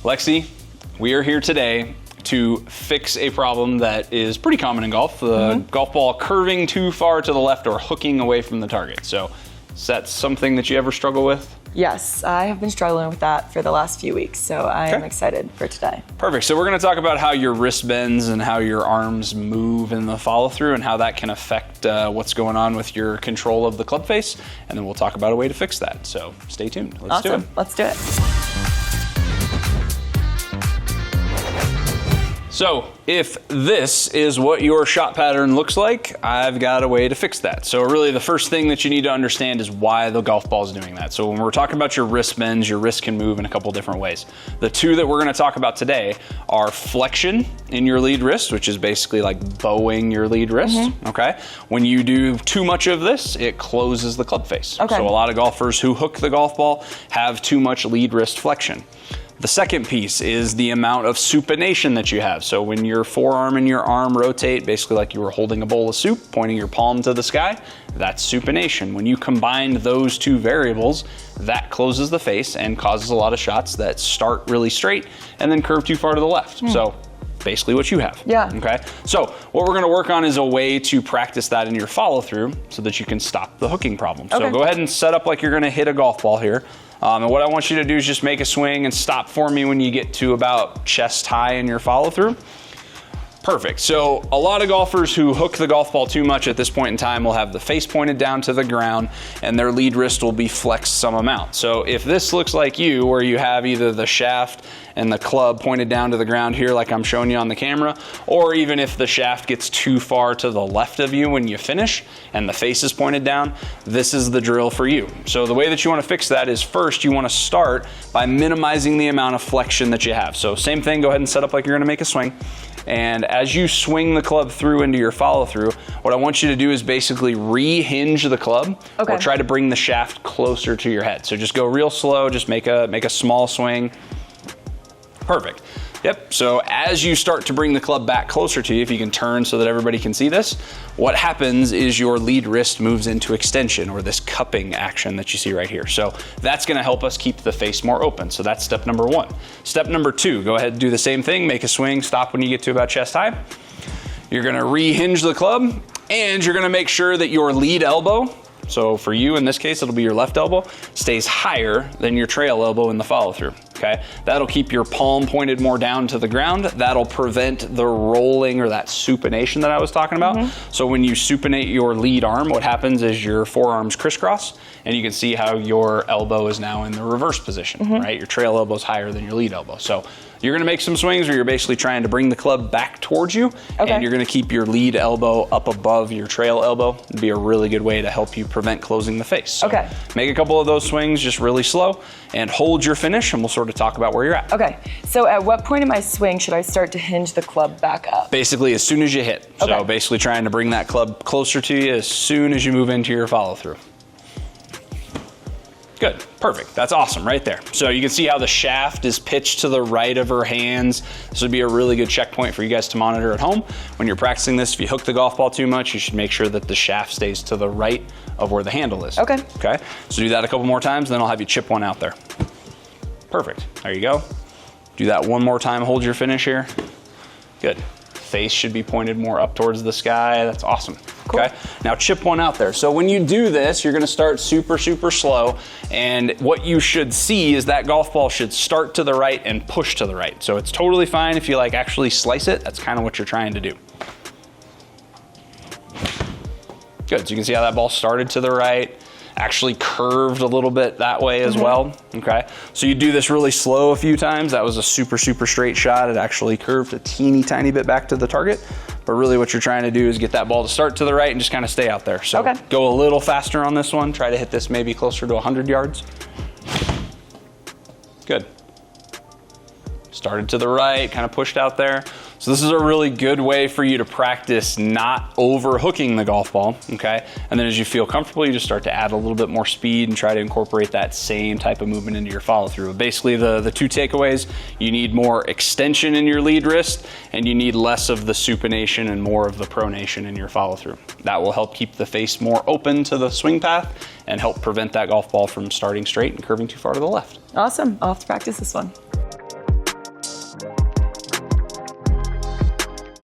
Lexi, we are here today to fix a problem that is pretty common in golf, the golf ball curving too far to the left or hooking away from the target. So is that something that you ever struggle with? Yes, I have been struggling with that for the last few weeks, so I am excited for today. Perfect. So we're going to talk about how your wrist bends and how your arms move in the follow through and how that can affect what's going on with your control of the club face. And then we'll talk about a way to fix that. So stay tuned. Let's do it. Let's do it. So if this is what your shot pattern looks like, I've got a way to fix that. So really the first thing that you need to understand is why the golf ball is doing that. So when we're talking about your wrist bends, your wrist can move in a couple different ways. The two that we're gonna talk about today are flexion in your lead wrist, which is basically like bowing your lead wrist, okay? When you do too much of this, it closes the club face. Okay. So a lot of golfers who hook the golf ball have too much lead wrist flexion. The second piece is the amount of supination that you have. So when your forearm and your arm rotate, basically like you were holding a bowl of soup, pointing your palm to the sky, that's supination. When you combine those two variables, that closes the face and causes a lot of shots that start really straight and then curve too far to the left. So basically what you have. Yeah. Okay. So what we're going to work on is a way to practice that in your follow through so that you can stop the hooking problem. So go ahead and set up like you're going to hit a golf ball here. And what I want you to do is just make a swing and stop for me when you get to about chest high in your follow through. Perfect. So a lot of golfers who hook the golf ball too much at this point in time will have the face pointed down to the ground and their lead wrist will be flexed some amount. So if this looks like you, where you have either the shaft and the club pointed down to the ground here like I'm showing you on the camera, or even if the shaft gets too far to the left of you when you finish and the face is pointed down, this is the drill for you. So the way that you want to fix that is first you want to start by minimizing the amount of flexion that you have. So same thing, go ahead and set up like you're going to make a swing. And as you swing the club through into your follow through, what I want you to do is basically re-hinge the club or try to bring the shaft closer to your head. So just go real slow, just make a small swing. Perfect. Yep, so as you start to bring the club back closer to you, if you can turn so that everybody can see this, what happens is your lead wrist moves into extension or this cupping action that you see right here. So that's gonna help us keep the face more open. So that's step number one. Step number two, go ahead and do the same thing, make a swing, stop when you get to about chest high. You're gonna re-hinge the club and you're gonna make sure that your lead elbow, so for you in this case, it'll be your left elbow, stays higher than your trail elbow in the follow through, okay? That'll keep your palm pointed more down to the ground. That'll prevent the rolling or that supination that I was talking about. So when you supinate your lead arm, what happens is your forearms crisscross and you can see how your elbow is now in the reverse position, right? Your trail elbow is higher than your lead elbow. So you're gonna make some swings where you're basically trying to bring the club back towards you and you're gonna keep your lead elbow up above your trail elbow. It'd be a really good way to help you prevent closing the face. So make a couple of those swings just really slow and hold your finish and we'll sort of talk about where you're at. Okay, so at what point in my swing should I start to hinge the club back up? Basically as soon as you hit. So basically trying to bring that club closer to you as soon as you move into your follow through. Good, perfect, that's awesome right there. So you can see how the shaft is pitched to the right of her hands. This would be a really good checkpoint for you guys to monitor at home. When you're practicing this, if you hook the golf ball too much, you should make sure that the shaft stays to the right of where the handle is. Okay, so do that a couple more times, then I'll have you chip one out there. Perfect, there you go. Do that one more time, hold your finish here. Good, face should be pointed more up towards the sky, that's awesome. Okay, now chip one out there. So when you do this, you're gonna start super, super slow. And what you should see is that golf ball should start to the right and push to the right. So it's totally fine if you like actually slice it. That's kind of what you're trying to do. Good, so you can see how that ball started to the right, actually curved a little bit that way as well, okay? So you do this really slow a few times. That was a super, super straight shot. It actually curved a teeny tiny bit back to the target. But really what you're trying to do is get that ball to start to the right and just kind of stay out there. So go a little faster on this one. Try to hit this maybe closer to 100 yards. Good. Started to the right, kind of pushed out there. So this is a really good way for you to practice not over hooking the golf ball, okay? And then as you feel comfortable, you just start to add a little bit more speed and try to incorporate that same type of movement into your follow through. Basically the two takeaways, you need more extension in your lead wrist and you need less of the supination and more of the pronation in your follow through. That will help keep the face more open to the swing path and help prevent that golf ball from starting straight and curving too far to the left. Awesome, I'll have to practice this one.